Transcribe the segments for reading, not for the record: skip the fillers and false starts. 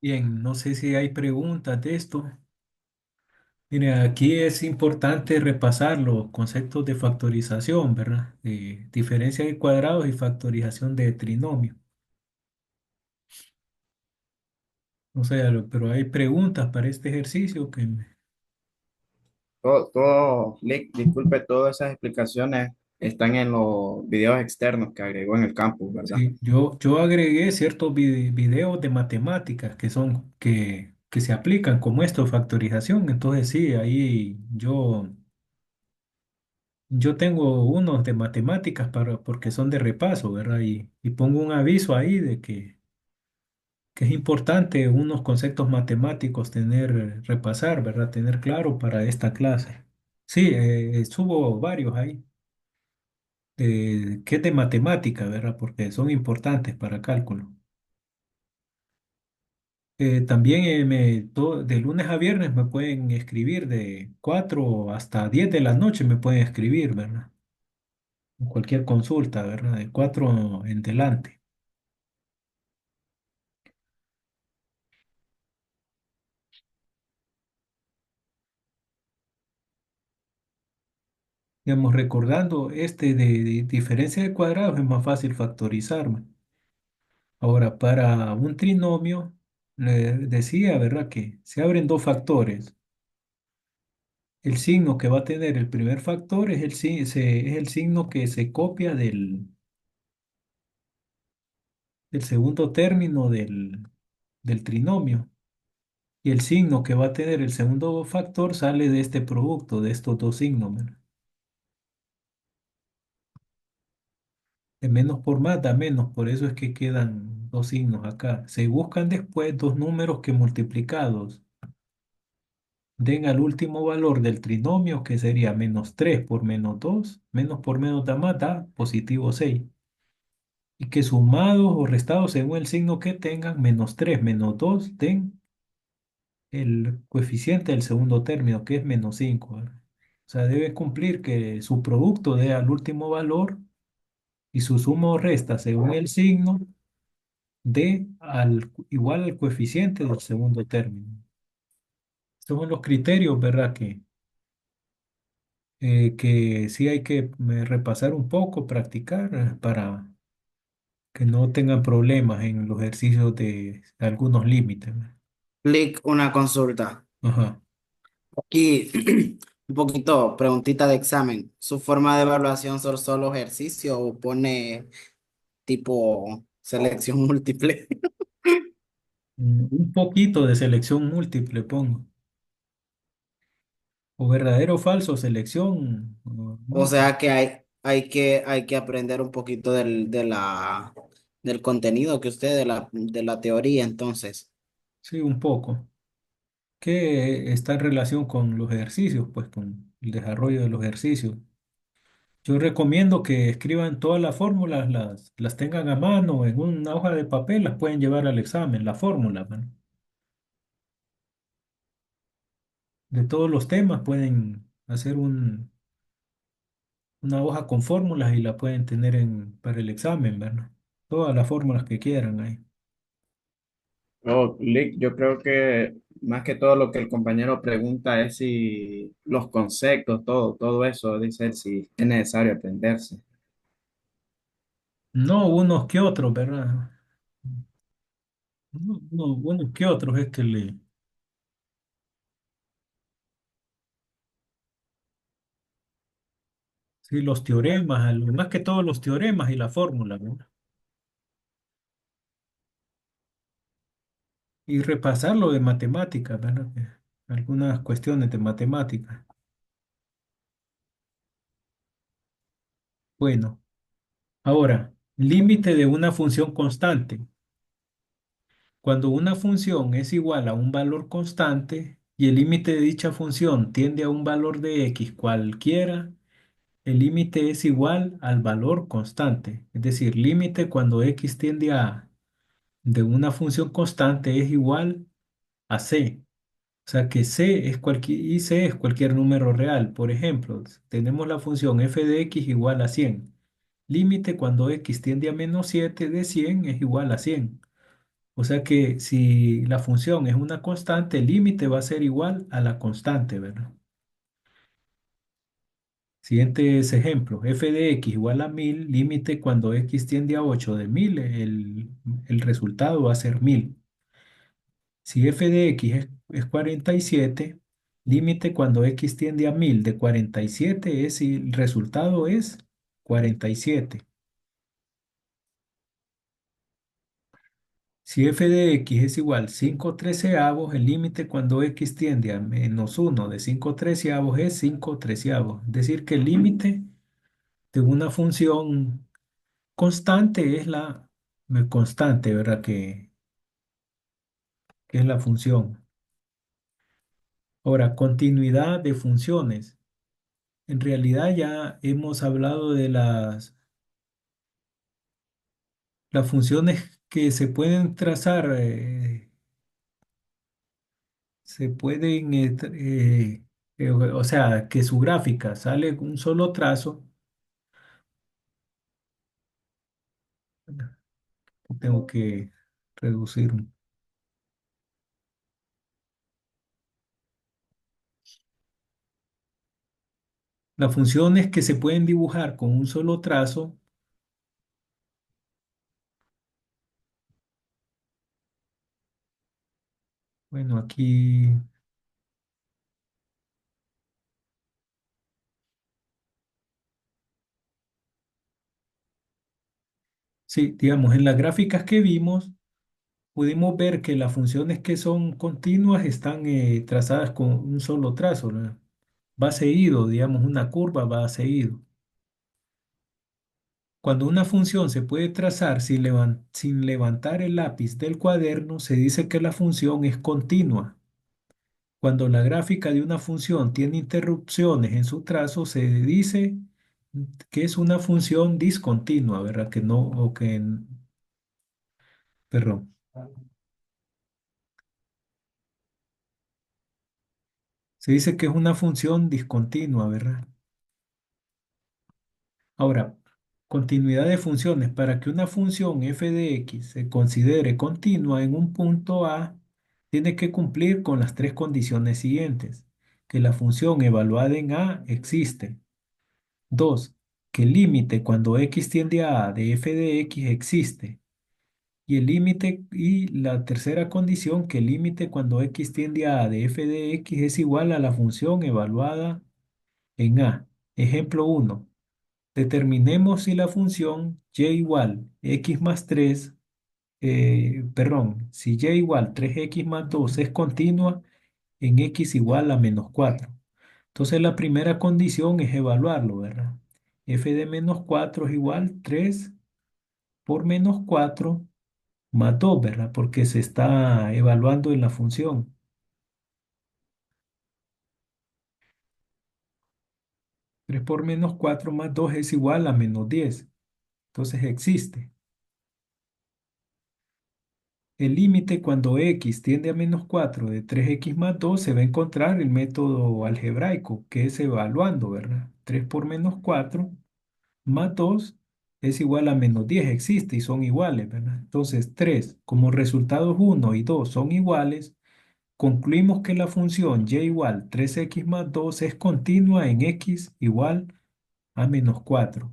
Bien, no sé si hay preguntas de esto. Mire, aquí es importante repasar los conceptos de factorización, ¿verdad? De diferencia de cuadrados y factorización de trinomio. No sé, pero hay preguntas para este ejercicio Lick, disculpe, todas esas explicaciones están en los videos externos que agregó en el campus, ¿verdad? sí, yo agregué ciertos videos de matemáticas que se aplican como esto, factorización. Entonces sí, ahí yo tengo unos de matemáticas porque son de repaso, ¿verdad? Y pongo un aviso ahí de que es importante unos conceptos matemáticos repasar, ¿verdad? Tener claro para esta clase. Sí, subo varios ahí, que es de matemática, ¿verdad? Porque son importantes para cálculo. También de lunes a viernes me pueden escribir de 4 hasta 10 de la noche me pueden escribir, ¿verdad? Cualquier consulta, ¿verdad? De 4 en delante. Digamos, recordando de diferencia de cuadrados es más fácil factorizarme. Ahora, para un trinomio, le decía, ¿verdad? Que se abren dos factores. El signo que va a tener el primer factor es el signo que se copia del segundo término del trinomio. Y el signo que va a tener el segundo factor sale de este producto, de estos dos signos, ¿verdad? De menos por más da menos, por eso es que quedan dos signos acá. Se buscan después dos números que multiplicados den al último valor del trinomio, que sería menos 3 por menos 2 menos por menos da más, da positivo 6. Y que sumados o restados según el signo que tengan, menos 3 menos 2 den el coeficiente del segundo término, que es menos 5, ¿verdad? O sea, debe cumplir que su producto dé al último valor y su suma o resta según el signo dé igual al coeficiente del segundo término. Estos son los criterios, ¿verdad? Que sí hay que repasar un poco, practicar para que no tengan problemas en los ejercicios de algunos límites, ¿no? Lick, una consulta. Ajá. Aquí, un poquito, preguntita de examen. ¿Su forma de evaluación son solo ejercicio o pone tipo selección múltiple? Un poquito de selección múltiple pongo. O verdadero o falso, selección O múltiple. sea que hay que aprender un poquito del contenido que usted, de la teoría, entonces. Sí, un poco. Que está en relación con los ejercicios, pues con el desarrollo de los ejercicios. Yo recomiendo que escriban todas las fórmulas, las tengan a mano en una hoja de papel, las pueden llevar al examen, la fórmula, ¿no? De todos los temas pueden hacer una hoja con fórmulas y la pueden tener para el examen, ¿verdad? Todas las fórmulas que quieran ahí. Oh, Lick, yo creo que más que todo lo que el compañero pregunta es si los conceptos, todo eso, dice él, si es necesario aprenderse. No unos que otros, ¿verdad? No, unos que otros es sí, los teoremas, más que todos los teoremas y la fórmula, ¿verdad? Y repasarlo de matemáticas, ¿verdad? Algunas cuestiones de matemáticas. Bueno, ahora, límite de una función constante. Cuando una función es igual a un valor constante y el límite de dicha función tiende a un valor de x cualquiera, el límite es igual al valor constante. Es decir, límite cuando x tiende a de una función constante es igual a c. O sea que c es cualquier número real. Por ejemplo, tenemos la función f de x igual a 100. Límite cuando x tiende a menos 7 de 100 es igual a 100. O sea que si la función es una constante, el límite va a ser igual a la constante, ¿verdad? Siguientes ejemplos. F de x igual a 1000, límite cuando x tiende a 8 de 1000, el resultado va a ser 1000. Si f de x es 47, límite cuando x tiende a 1000 de 47 es si el resultado es 47. Si f de x es igual a 5 treceavos, el límite cuando x tiende a -1 de 5 treceavos es 5 treceavos. Es decir, que el límite de una función constante es la constante, ¿verdad? Que es la función. Ahora, continuidad de funciones. En realidad ya hemos hablado de las funciones que se pueden trazar, se pueden, o sea, que su gráfica sale un solo trazo. Tengo que reducir. Las funciones que se pueden dibujar con un solo trazo, bueno, aquí, sí, digamos, en las gráficas que vimos, pudimos ver que las funciones que son continuas están trazadas con un solo trazo, ¿no? Va seguido, digamos, una curva va seguido. Cuando una función se puede trazar sin levantar el lápiz del cuaderno, se dice que la función es continua. Cuando la gráfica de una función tiene interrupciones en su trazo, se dice que es una función discontinua, ¿verdad? Que no, perdón, se dice que es una función discontinua, ¿verdad? Ahora, continuidad de funciones. Para que una función f de x se considere continua en un punto A, tiene que cumplir con las tres condiciones siguientes. Que la función evaluada en A existe. 2. Que el límite cuando x tiende a de f de x existe. Y el límite, y la tercera condición, que el límite cuando x tiende a de f de x es igual a la función evaluada en A. Ejemplo uno. Determinemos si la función y igual x más 3, perdón, si y igual 3x más 2 es continua en x igual a -4. Entonces la primera condición es evaluarlo, ¿verdad? F de -4 es igual 3 por -4 más 2, ¿verdad? Porque se está evaluando en la función. 3 por -4 más 2 es igual a -10. Entonces existe. El límite cuando x tiende a -4 de 3x más 2 se va a encontrar el método algebraico, que es evaluando, ¿verdad? 3 por -4 más 2 es igual a -10, existe y son iguales, ¿verdad? Entonces 3, como resultados uno y 2 son iguales, concluimos que la función y igual 3x más 2 es continua en x igual a -4.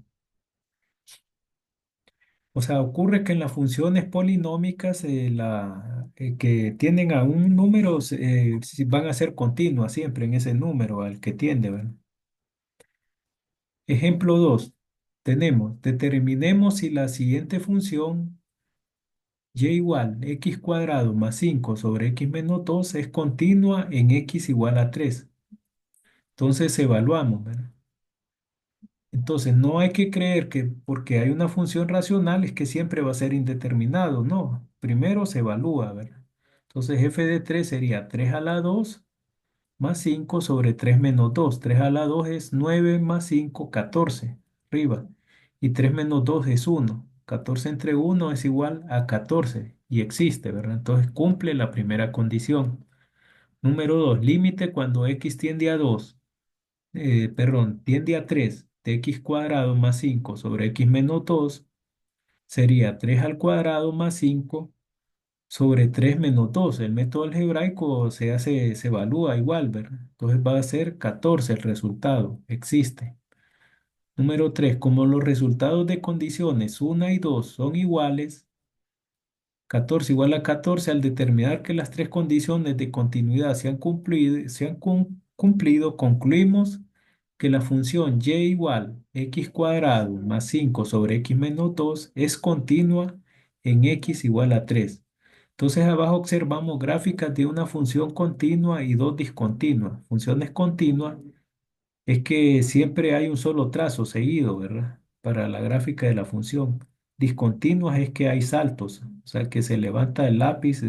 O sea, ocurre que en las funciones polinómicas que tienden a un número sí van a ser continuas siempre en ese número al que tiende, ¿verdad? Ejemplo 2. Determinemos si la siguiente función y igual x cuadrado más 5 sobre x menos 2 es continua en x igual a 3. Entonces evaluamos, ¿verdad? Entonces, no hay que creer que porque hay una función racional es que siempre va a ser indeterminado, no. Primero se evalúa, ¿verdad? Entonces, f de 3 sería 3 a la 2 más 5 sobre 3 menos 2. 3 a la 2 es 9 más 5, 14, arriba. Y 3 menos 2 es 1. 14 entre 1 es igual a 14 y existe, ¿verdad? Entonces, cumple la primera condición. Número 2, límite cuando x tiende a 2, perdón, tiende a 3 de x cuadrado más 5 sobre x menos 2 sería 3 al cuadrado más 5 sobre 3 menos 2. El método algebraico se evalúa igual, ¿verdad? Entonces va a ser 14 el resultado, existe. Número 3, como los resultados de condiciones 1 y 2 son iguales, 14 igual a 14 al determinar que las tres condiciones de continuidad se han cumplido, concluimos que la función y igual x cuadrado más 5 sobre x menos 2 es continua en x igual a 3. Entonces abajo observamos gráficas de una función continua y dos discontinuas. Funciones continuas es que siempre hay un solo trazo seguido, ¿verdad? Para la gráfica de la función. Discontinuas es que hay saltos, o sea, que se levanta el lápiz,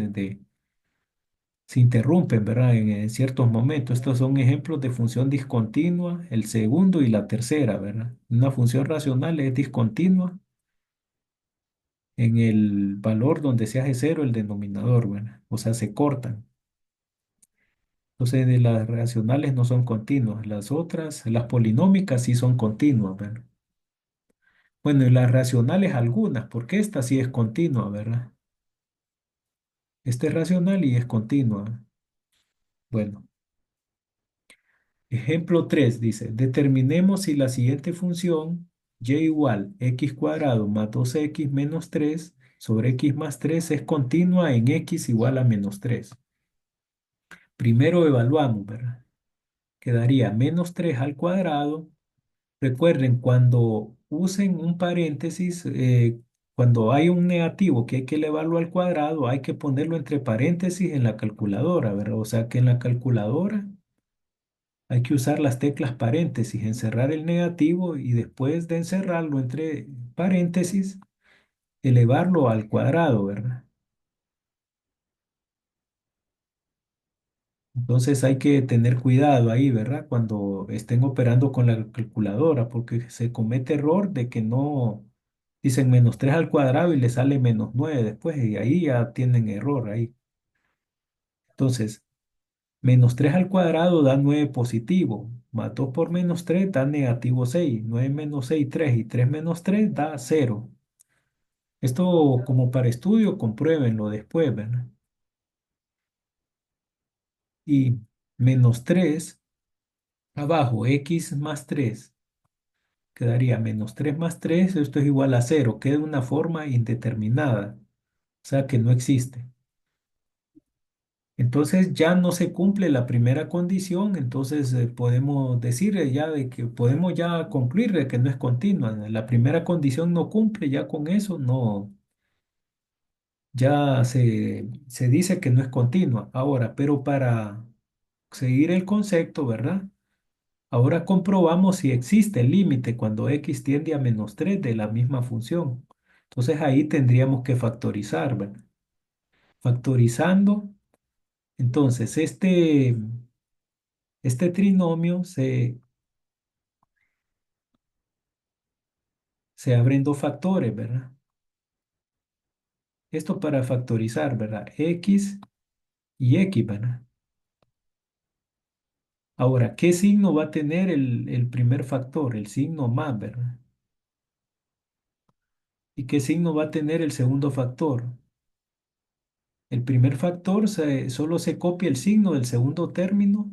se interrumpen, ¿verdad? En ciertos momentos. Estos son ejemplos de función discontinua, el segundo y la tercera, ¿verdad? Una función racional es discontinua en el valor donde se hace cero el denominador, ¿verdad? O sea, se cortan. Entonces, de las racionales no son continuas. Las otras, las polinómicas sí son continuas, ¿verdad? Bueno, y las racionales algunas, porque esta sí es continua, ¿verdad? Esta es racional y es continua. Bueno, ejemplo 3 dice, determinemos si la siguiente función y igual x cuadrado más 2x menos 3 sobre x más 3 es continua en x igual a menos 3. Primero evaluamos, ¿verdad? Quedaría menos 3 al cuadrado. Recuerden, cuando usen un paréntesis, cuando hay un negativo que hay que elevarlo al cuadrado, hay que ponerlo entre paréntesis en la calculadora, ¿verdad? O sea que en la calculadora hay que usar las teclas paréntesis, encerrar el negativo y después de encerrarlo entre paréntesis, elevarlo al cuadrado, ¿verdad? Entonces hay que tener cuidado ahí, ¿verdad? Cuando estén operando con la calculadora, porque se comete error de que no dicen menos 3 al cuadrado y le sale menos 9 después, y ahí ya tienen error ahí. Entonces, menos 3 al cuadrado da 9 positivo, más 2 por menos 3 da negativo 6, 9 menos 6, 3 y 3 menos 3 da 0. Esto como para estudio, compruébenlo después, ¿verdad? Y menos 3 abajo, x más 3 quedaría menos 3 más 3. Esto es igual a 0, queda una forma indeterminada, o sea que no existe. Entonces ya no se cumple la primera condición, entonces podemos decir ya de que podemos ya concluir de que no es continua. La primera condición no cumple, ya con eso no, ya se dice que no es continua. Ahora, pero para seguir el concepto, ¿verdad? Ahora comprobamos si existe el límite cuando x tiende a menos 3 de la misma función. Entonces ahí tendríamos que factorizar, ¿verdad? Factorizando, entonces este trinomio se abren dos factores, ¿verdad? Esto para factorizar, ¿verdad? X y X, ¿verdad? Ahora, ¿qué signo va a tener el primer factor? El signo más, ¿verdad? ¿Y qué signo va a tener el segundo factor? El primer factor solo se copia el signo del segundo término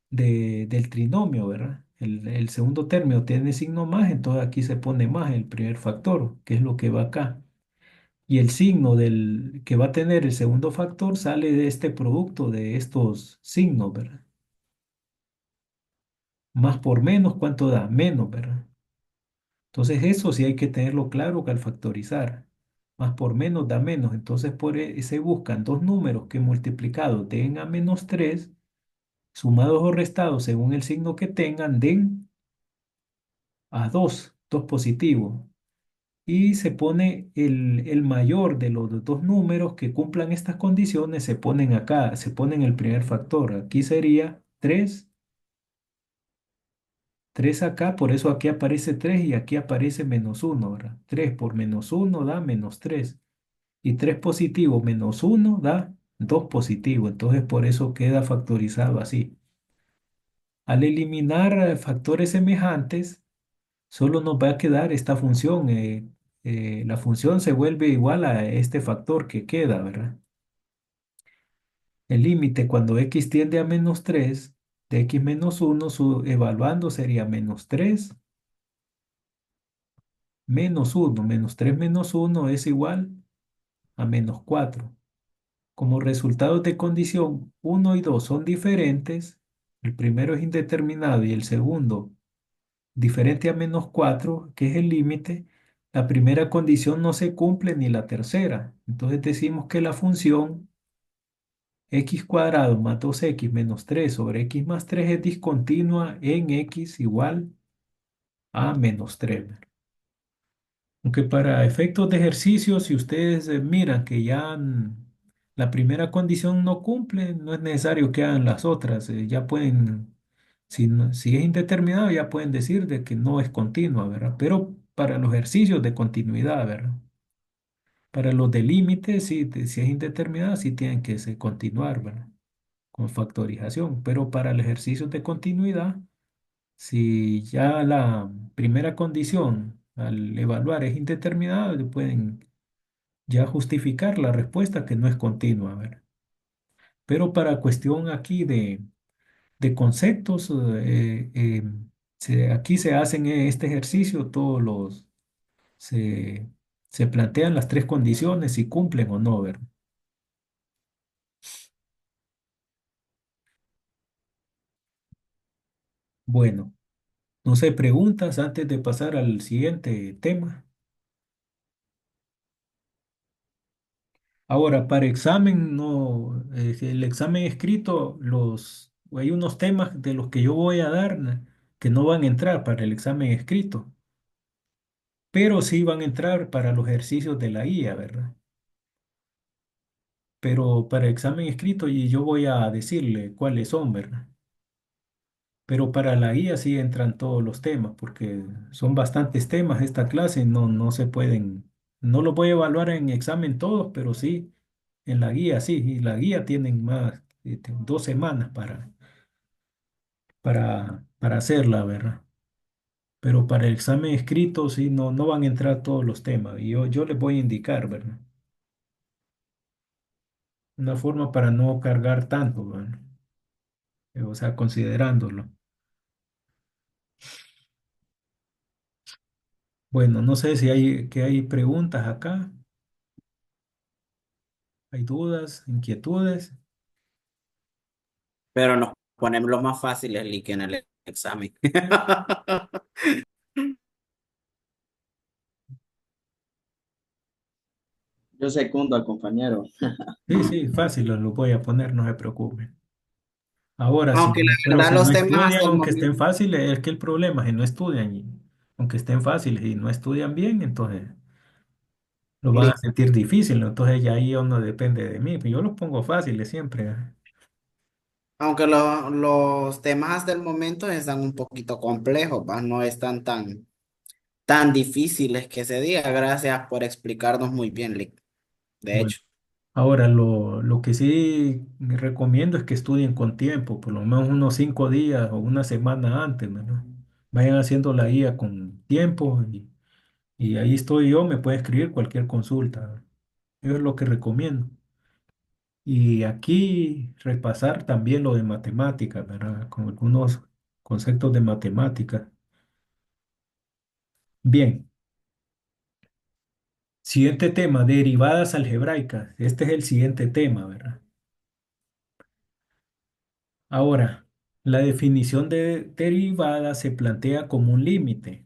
del trinomio, ¿verdad? El segundo término tiene signo más, entonces aquí se pone más el primer factor, que es lo que va acá. Y el signo del que va a tener el segundo factor sale de este producto de estos signos, ¿verdad? Más por menos, ¿cuánto da? Menos, ¿verdad? Entonces eso sí hay que tenerlo claro que al factorizar. Más por menos da menos. Entonces se buscan dos números que multiplicados den a menos 3 sumados o restados según el signo que tengan, den a 2 2 positivo. Y se pone el mayor de los dos números que cumplan estas condiciones, se ponen acá, se ponen el primer factor. Aquí sería 3 3 acá, por eso aquí aparece 3 y aquí aparece menos uno, ¿verdad? 3 por menos uno da menos 3 y 3 positivo menos uno da 2 positivo, entonces por eso queda factorizado así. Al eliminar factores semejantes, solo nos va a quedar esta función. La función se vuelve igual a este factor que queda, ¿verdad? El límite cuando x tiende a -3 de x-1, su evaluando sería -3 -1. -3 -1 es igual a -4. Como resultados de condición uno y 2 son diferentes, el primero es indeterminado y el segundo diferente a -4, que es el límite, la primera condición no se cumple ni la tercera. Entonces decimos que la función x cuadrado más 2x menos 3 sobre x más 3 es discontinua en x igual a -3. Aunque para efectos de ejercicio, si ustedes miran que ya la primera condición no cumple, no es necesario que hagan las otras. Ya pueden, si es indeterminado, ya pueden decir de que no es continua, ¿verdad? Pero para los ejercicios de continuidad, ¿verdad? Para los de límite, sí, si es indeterminada, sí tienen que continuar, ¿verdad? Con factorización. Pero para el ejercicio de continuidad, si ya la primera condición al evaluar es indeterminada, le pueden ya justificar la respuesta que no es continua, ¿verdad? Pero para cuestión aquí de conceptos, aquí se hacen este ejercicio, se, se plantean las tres condiciones si cumplen o no, ¿verdad? Bueno, no sé, preguntas antes de pasar al siguiente tema. Ahora, para examen, no, el examen escrito, hay unos temas de los que yo voy a dar que no van a entrar para el examen escrito, pero sí van a entrar para los ejercicios de la guía, ¿verdad? Pero para examen escrito y yo voy a decirle cuáles son, ¿verdad? Pero para la guía sí entran todos los temas, porque son bastantes temas esta clase, no se pueden, no los voy a evaluar en examen todos, pero sí en la guía, sí, y la guía tienen más, 2 semanas para hacerla, ¿verdad? Pero para el examen escrito sí no van a entrar todos los temas, y yo les voy a indicar, ¿verdad? Una forma para no cargar tanto, ¿verdad? O sea, considerándolo. Bueno, no sé si hay preguntas acá, hay dudas, inquietudes. Pero nos ponemos los más fáciles, Lick, en el examen. Yo secundo al compañero. Sí, sí, fácil, lo voy a poner, no se preocupen. Ahora sí, Aunque la pero verdad si no los temas estudian, hasta el aunque estén momento, fáciles, es que el problema es que no estudian, y aunque estén fáciles y no estudian bien, entonces lo van a Lick, sentir difícil, ¿no? Entonces ya ahí no depende de mí, pues yo los pongo fáciles siempre. aunque los temas hasta el momento están un poquito complejos, ¿va? No están tan difíciles que se diga. Gracias por explicarnos muy bien, Lick. De Bueno, hecho. ahora lo que sí recomiendo es que estudien con tiempo, por lo menos unos 5 días o una semana antes, ¿no? Vayan haciendo la guía con tiempo y ahí estoy yo, me puede escribir cualquier consulta. Eso es lo que recomiendo. Y aquí repasar también lo de matemáticas, ¿verdad? Con algunos conceptos de matemáticas. Bien, siguiente tema, derivadas algebraicas. Este es el siguiente tema, ¿verdad? Ahora, la definición de derivada se plantea como un límite.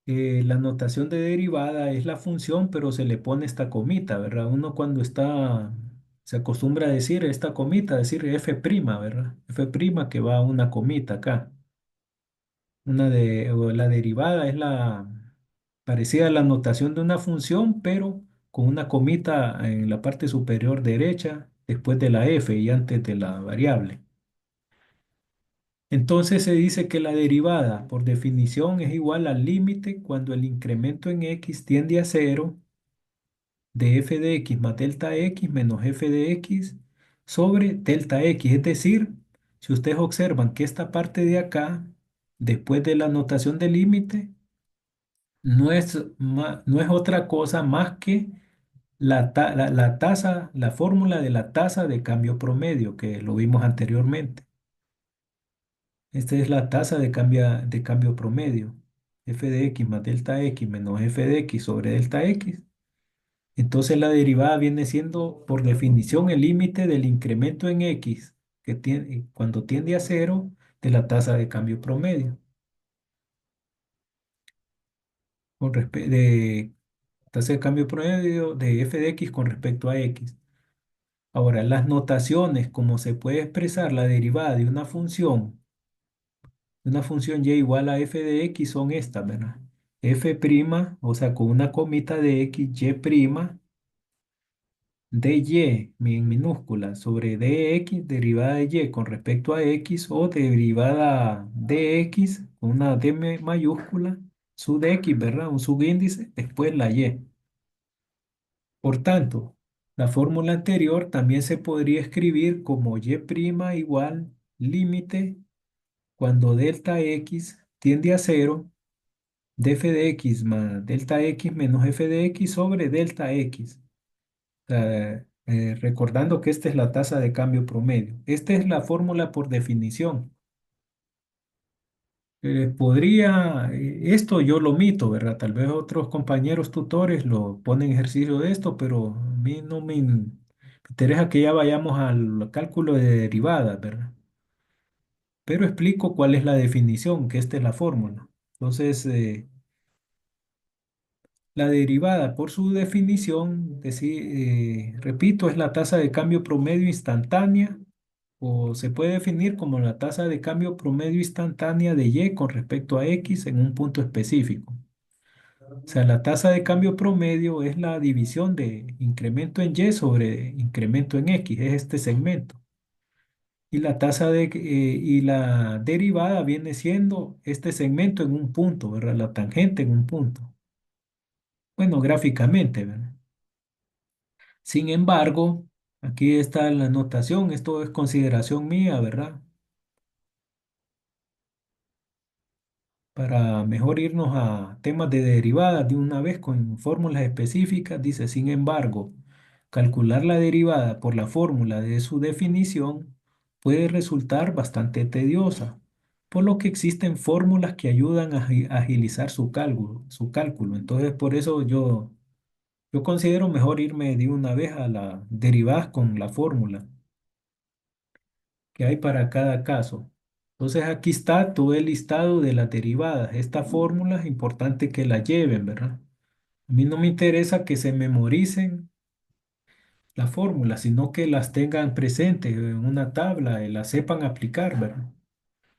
La notación de derivada es la función, pero se le pone esta comita, ¿verdad? Uno cuando se acostumbra a decir esta comita, decir f', ¿verdad? F' que va a una comita acá. O la derivada es parecida a la notación de una función, pero con una comita en la parte superior derecha, después de la f y antes de la variable. Entonces se dice que la derivada, por definición, es igual al límite cuando el incremento en x tiende a cero de f de x más delta x menos f de x sobre delta x. Es decir, si ustedes observan que esta parte de acá, después de la notación del límite, no es otra cosa más que la fórmula de la tasa de cambio promedio, que lo vimos anteriormente. Esta es la tasa de cambio promedio. F de x más delta x menos f de x sobre delta x. Entonces la derivada viene siendo por definición el límite del incremento en x que tiene, cuando tiende a cero de la tasa de cambio promedio. De tasa de cambio promedio de f de x con respecto a x. Ahora, las notaciones, como se puede expresar la derivada de una función y igual a f de x son estas, ¿verdad? F', o sea, con una comita de x, y', dy en minúscula sobre dx derivada de y con respecto a x o derivada de x con una mayúscula, sub de x, ¿verdad? Un subíndice, después la y. Por tanto, la fórmula anterior también se podría escribir como y' igual límite cuando delta x tiende a cero de f de x más delta x menos f de x sobre delta x. Recordando que esta es la tasa de cambio promedio. Esta es la fórmula por definición. Esto yo lo omito, ¿verdad? Tal vez otros compañeros tutores lo ponen ejercicio de esto, pero a mí no me interesa que ya vayamos al cálculo de derivadas, ¿verdad? Pero explico cuál es la definición, que esta es la fórmula. Entonces, la derivada, por su definición, repito, es la tasa de cambio promedio instantánea o se puede definir como la tasa de cambio promedio instantánea de y con respecto a x en un punto específico. O sea, la tasa de cambio promedio es la división de incremento en y sobre incremento en x, es este segmento. Y la derivada viene siendo este segmento en un punto, ¿verdad? La tangente en un punto. Bueno, gráficamente, ¿verdad? Sin embargo, aquí está la notación, esto es consideración mía, ¿verdad? Para mejor irnos a temas de derivadas de una vez con fórmulas específicas, dice, sin embargo, calcular la derivada por la fórmula de su definición puede resultar bastante tediosa, por lo que existen fórmulas que ayudan a agilizar su cálculo. Entonces, por eso yo considero mejor irme de una vez a las derivadas con la fórmula que hay para cada caso. Entonces aquí está todo el listado de las derivadas. Esta fórmula es importante que la lleven, ¿verdad? A mí no me interesa que se memoricen las fórmulas, sino que las tengan presentes en una tabla y las sepan aplicar, ¿verdad?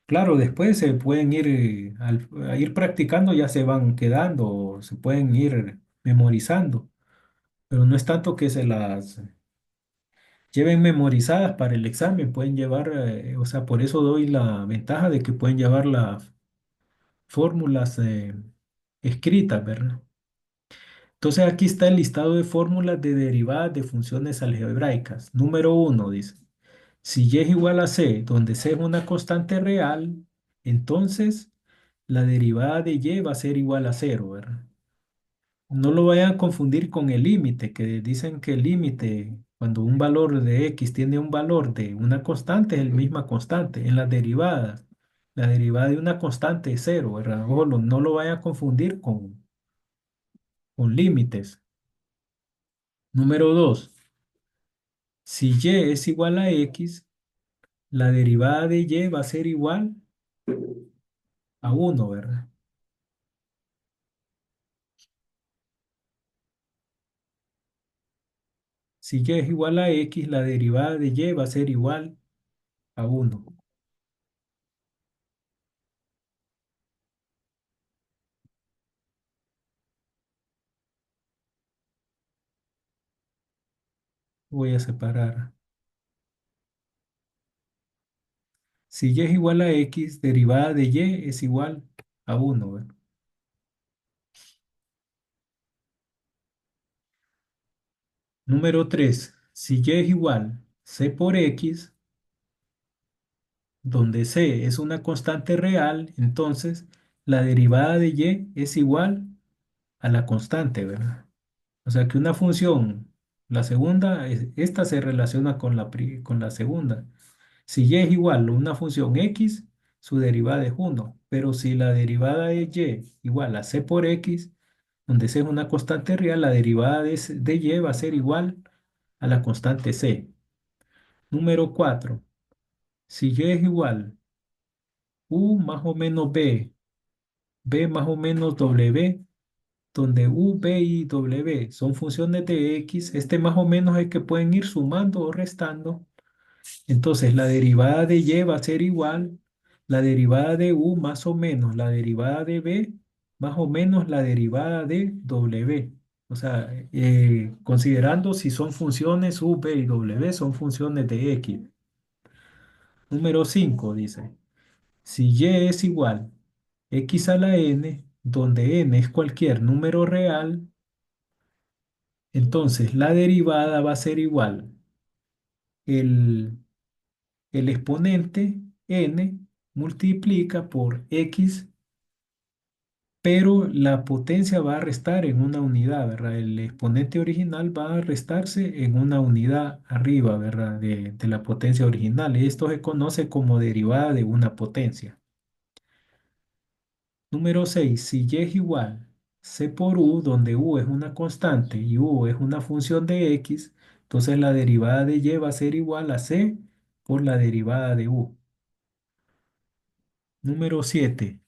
Claro, después se pueden ir, a ir practicando, ya se van quedando, o se pueden ir memorizando, pero no es tanto que se las lleven memorizadas para el examen, pueden llevar, o sea, por eso doy la ventaja de que pueden llevar las fórmulas escritas, ¿verdad? Entonces aquí está el listado de fórmulas de derivadas de funciones algebraicas. Número uno dice, si y es igual a c, donde c es una constante real, entonces la derivada de y va a ser igual a cero, ¿verdad? No lo vayan a confundir con el límite, que dicen que el límite, cuando un valor de x tiene un valor de una constante, es el misma constante. En las derivadas, la derivada de una constante es cero, ¿verdad? Ojo, no lo vayan a confundir con límites. Número 2, si y es igual a x, la derivada de y va a ser igual a uno, ¿verdad? Si y es igual a x, la derivada de y va a ser igual a uno. Voy a separar. Si y es igual a x, derivada de y es igual a uno, ¿verdad? Número 3. Si y es igual c por x, donde c es una constante real, entonces la derivada de y es igual a la constante, ¿verdad? O sea que una función La segunda, esta se relaciona con con la segunda. Si y es igual a una función x, su derivada es uno. Pero si la derivada de y igual a c por x, donde c es una constante real, la derivada de y va a ser igual a la constante c. Número 4. Si y es igual u más o menos b más o menos w, donde u, b y w son funciones de x, este más o menos es que pueden ir sumando o restando. Entonces, la derivada de y va a ser igual, la derivada de u más o menos la derivada de b, más o menos la derivada de w. O sea, considerando si son funciones u, b y w, son funciones de x. Número 5 dice, si y es igual x a la n, donde n es cualquier número real, entonces la derivada va a ser igual el el exponente n multiplica por x, pero la potencia va a restar en una unidad, ¿verdad? El exponente original va a restarse en una unidad arriba, ¿verdad? De la potencia original. Y esto se conoce como derivada de una potencia. Número 6. Si y es igual c por u, donde u es una constante y u es una función de x, entonces la derivada de y va a ser igual a c por la derivada de u. Número 7.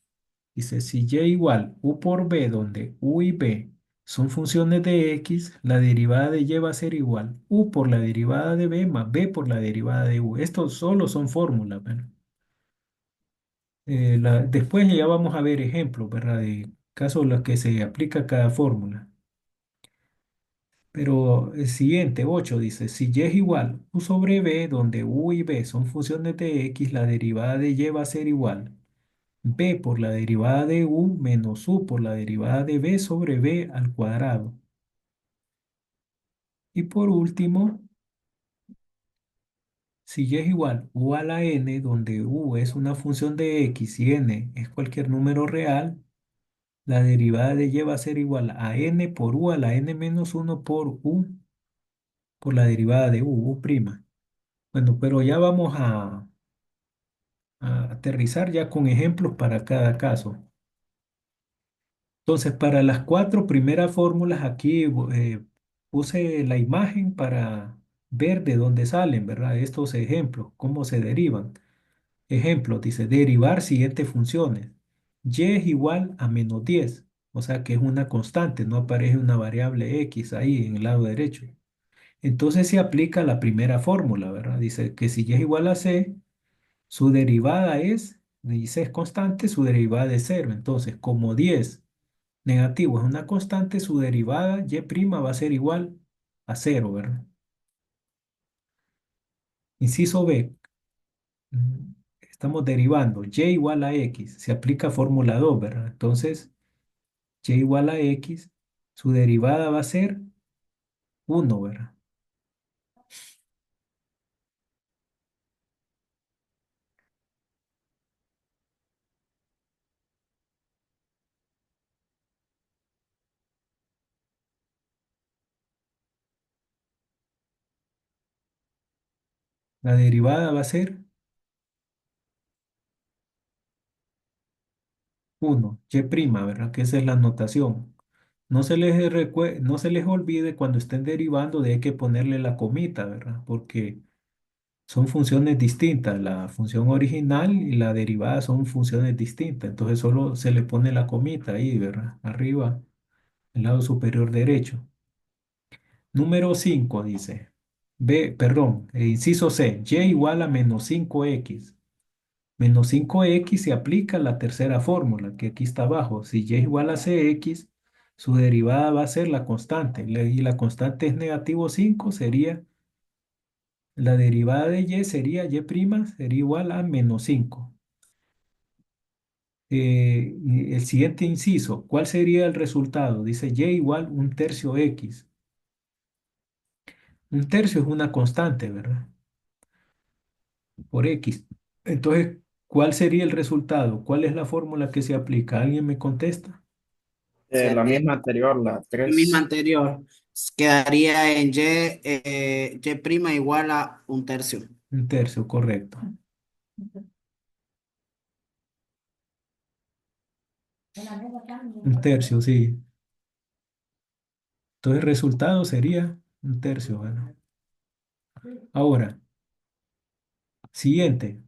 Dice, si y igual u por b, donde u y b son funciones de x, la derivada de y va a ser igual u por la derivada de b más b por la derivada de u. Estos solo son fórmulas, ¿verdad? Después ya vamos a ver ejemplos, ¿verdad? De casos en los que se aplica cada fórmula. Pero el siguiente, 8 dice, si y es igual u sobre b, donde u y b son funciones de x, la derivada de y va a ser igual b por la derivada de u menos u por la derivada de b sobre b al cuadrado. Y por último, si y es igual u a la n, donde u es una función de x y n es cualquier número real, la derivada de y va a ser igual a n por u a la n menos uno por u por la derivada de u prima. Bueno, pero ya vamos a aterrizar ya con ejemplos para cada caso. Entonces, para las cuatro primeras fórmulas aquí puse la imagen para ver de dónde salen, ¿verdad? Estos ejemplos, cómo se derivan. Ejemplo, dice, derivar siguientes funciones. Y es igual a menos 10, o sea que es una constante, no aparece una variable x ahí en el lado derecho. Entonces se aplica la primera fórmula, ¿verdad? Dice que si y es igual a c, su derivada y c es constante, su derivada es cero. Entonces, como 10 negativo es una constante, su derivada y' va a ser igual a cero, ¿verdad? Inciso B, estamos derivando y igual a x, se aplica fórmula 2, ¿verdad? Entonces, y igual a x, su derivada va a ser uno, ¿verdad? La derivada va a ser uno, y', ¿verdad? Que esa es la notación. No se les olvide cuando estén derivando de que ponerle la comita, ¿verdad? Porque son funciones distintas. La función original y la derivada son funciones distintas. Entonces solo se le pone la comita ahí, ¿verdad? Arriba, el lado superior derecho. Número 5 dice. Inciso C. Y igual a menos 5x. Menos 5x se aplica la tercera fórmula que aquí está abajo. Si y igual a cx, su derivada va a ser la constante. Y la constante es negativo 5, sería la derivada de y sería sería igual a menos 5. Y el siguiente inciso, ¿cuál sería el resultado? Dice y igual un tercio x. Un tercio es una constante, ¿verdad? Por x. Entonces, ¿cuál sería el resultado? ¿Cuál es la fórmula que se aplica? ¿Alguien me contesta? La Sería misma anterior, la la misma 3. anterior. Quedaría en y prima igual a un tercio. Un tercio, correcto. Un tercio, sí. Entonces el resultado sería un tercio, bueno. Ahora, siguiente.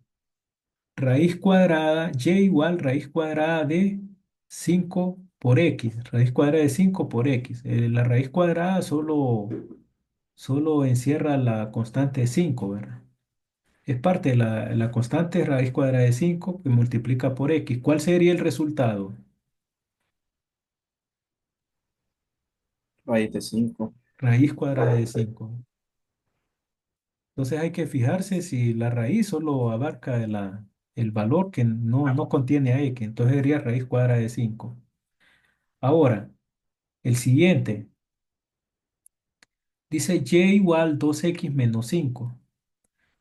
Raíz cuadrada, y igual raíz cuadrada de 5 por x. Raíz cuadrada de 5 por x. La raíz cuadrada solo encierra la constante de 5, ¿verdad? Es parte de la constante raíz cuadrada de 5 que multiplica por x. ¿Cuál sería el resultado? Raíz de 5. Raíz cuadrada de 5. Entonces hay que fijarse si la raíz solo abarca el valor que no contiene a x. Entonces sería raíz cuadrada de 5. Ahora, el siguiente. Dice y igual 2x menos 5.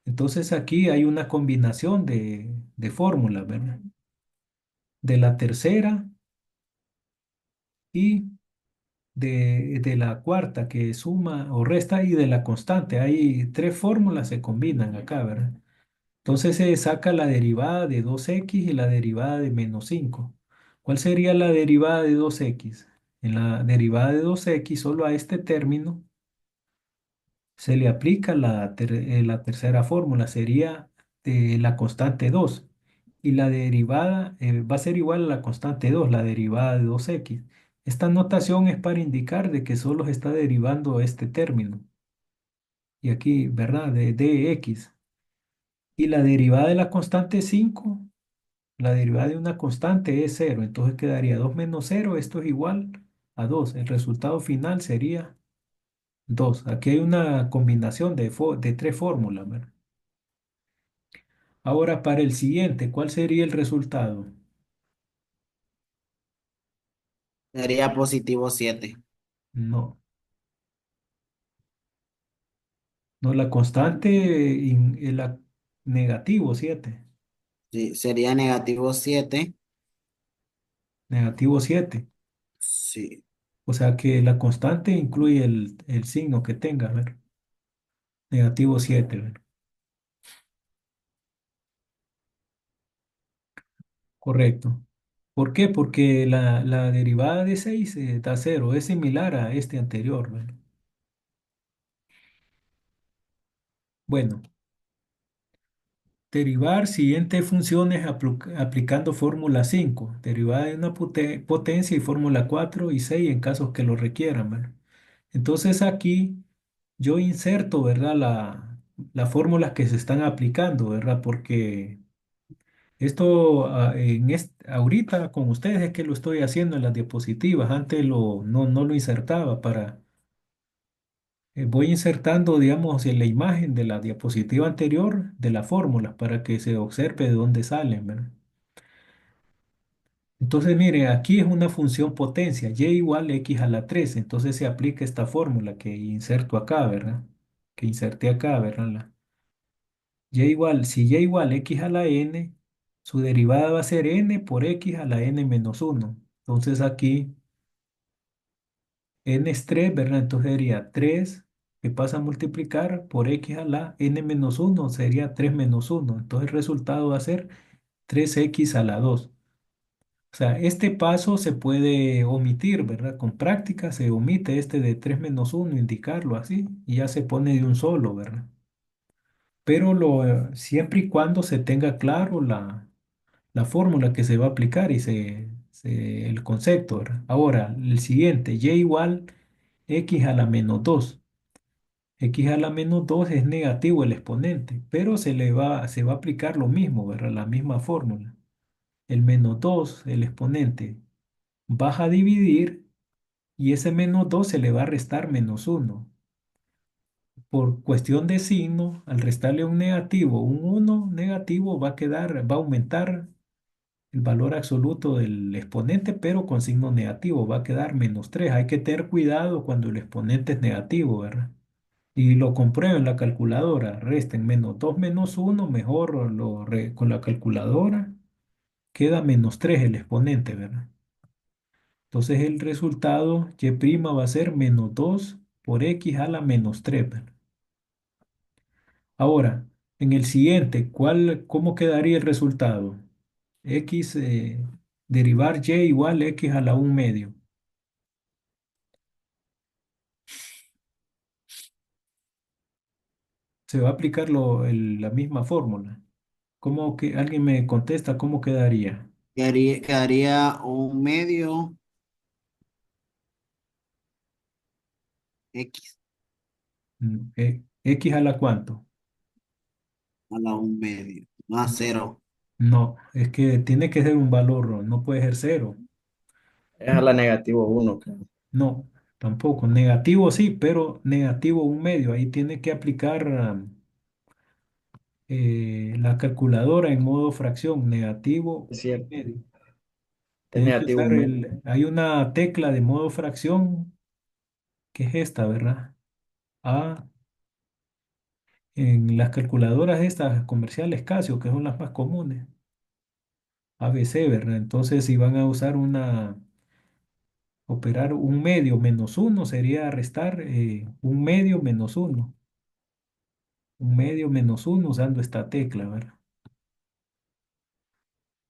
Entonces aquí hay una combinación de fórmulas, ¿verdad? De la tercera y de la cuarta que suma o resta y de la constante. Hay tres fórmulas se combinan acá, ¿verdad? Entonces se saca la derivada de 2x y la derivada de menos 5. ¿Cuál sería la derivada de 2x? En la derivada de 2x solo a este término se le aplica la tercera fórmula, sería la constante 2. Y la derivada va a ser igual a la constante 2, la derivada de 2x. Esta notación es para indicar de que solo se está derivando este término. Y aquí, ¿verdad? De x. Y la derivada de la constante 5, la derivada de una constante es 0. Entonces quedaría 2 menos 0, esto es igual a 2. El resultado final sería 2. Aquí hay una combinación de tres fórmulas, ¿verdad? Ahora para el siguiente, ¿cuál sería el resultado? Sería positivo 7. No, no la constante en la negativo 7, Sí, sería negativo 7. negativo 7. Sí. O sea que la constante incluye el signo que tenga, ¿ver? Negativo 7, ¿ver? Correcto. ¿Por qué? Porque la derivada de 6 da 0, es similar a este anterior, ¿ver? Bueno, derivar siguientes funciones aplicando fórmula 5, derivada de una potencia y fórmula 4 y 6 en casos que lo requieran, ¿verdad? Entonces aquí yo inserto, ¿verdad? Las fórmulas que se están aplicando, ¿verdad? Porque esto ahorita con ustedes es que lo estoy haciendo en las diapositivas, antes no lo insertaba voy insertando, digamos, en la imagen de la diapositiva anterior de las fórmulas para que se observe de dónde salen, ¿verdad? Entonces, mire, aquí es una función potencia, y igual x a la 3. Entonces se aplica esta fórmula que inserto acá, ¿verdad? Que inserté acá, ¿verdad? Si y igual x a la n, su derivada va a ser n por x a la n menos 1. Entonces aquí n es 3, ¿verdad? Entonces sería 3 que pasa a multiplicar por x a la n menos 1, sería 3 menos 1. Entonces el resultado va a ser 3x a la 2. O sea, este paso se puede omitir, ¿verdad? Con práctica se omite este de 3 menos 1, indicarlo así, y ya se pone de un solo, ¿verdad? Pero siempre y cuando se tenga claro la fórmula que se va a aplicar y el concepto, ¿verdad? Ahora, el siguiente, y igual x a la menos 2. X a la menos 2 es negativo el exponente, pero se va a aplicar lo mismo, ¿verdad? La misma fórmula. El menos 2, el exponente, baja a dividir y ese menos 2 se le va a restar menos 1. Por cuestión de signo, al restarle un 1 negativo va a aumentar el valor absoluto del exponente, pero con signo negativo, va a quedar menos 3. Hay que tener cuidado cuando el exponente es negativo, ¿verdad? Y lo compruebo en la calculadora, resten menos 2 menos 1, mejor con la calculadora, queda menos 3 el exponente, ¿verdad? Entonces el resultado y' va a ser menos 2 por x a la menos 3. Ahora, en el siguiente, ¿cómo quedaría el resultado? X, derivar y igual x a la 1 medio. Se va a aplicar la misma fórmula. ¿Cómo que alguien me contesta cómo quedaría? Quedaría un medio X ¿X a la cuánto? a la un medio, no a cero. No, es que tiene que ser un valor, no puede ser cero. Es a la -1, creo. No, tampoco. Negativo sí, pero negativo 1 medio. Ahí tiene que aplicar la calculadora en modo fracción, negativo Es un cierto. medio. Es Tienes que negativo usar un medio. hay una tecla de modo fracción, que es esta, ¿verdad? A, en las calculadoras estas comerciales Casio, que son las más comunes, ABC, ¿verdad? Entonces, si van a usar operar 1 medio menos uno, sería restar 1 medio menos uno. 1 medio menos uno usando esta tecla, ¿verdad?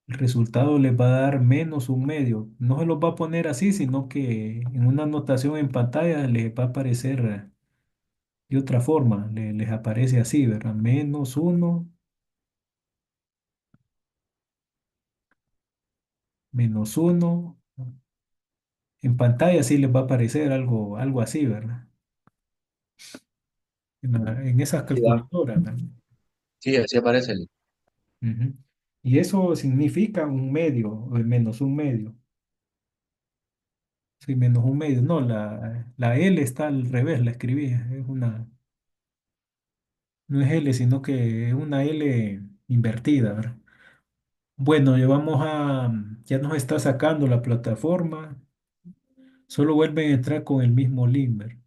El resultado les va a dar menos 1 medio. No se los va a poner así, sino que en una anotación en pantalla les va a aparecer de otra forma. Les aparece así, ¿verdad? Menos uno, menos uno. En pantalla sí les va a aparecer algo así, ¿verdad? En esas Sí, da. calculadoras, ¿verdad? Sí, así aparece el. Ujú. Y eso significa 1 medio, o menos 1 medio. Sí, menos 1 medio. No, la L está al revés, la escribí. No es L, sino que es una L invertida, ¿verdad? Bueno, ya nos está sacando la plataforma. Solo vuelven a entrar con el mismo link, ¿verdad?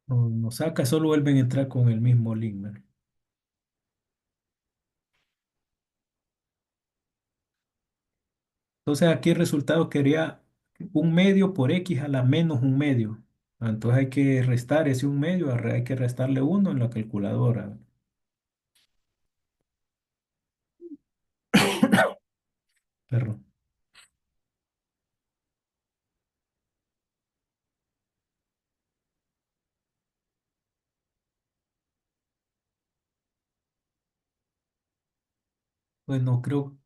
Nos saca, solo vuelven a entrar con el mismo link, ¿verdad? Entonces aquí el resultado quería 1 medio por x a la menos 1 medio. Entonces hay que restar ese 1 medio, hay que restarle uno en la calculadora. Perdón. Bueno, creo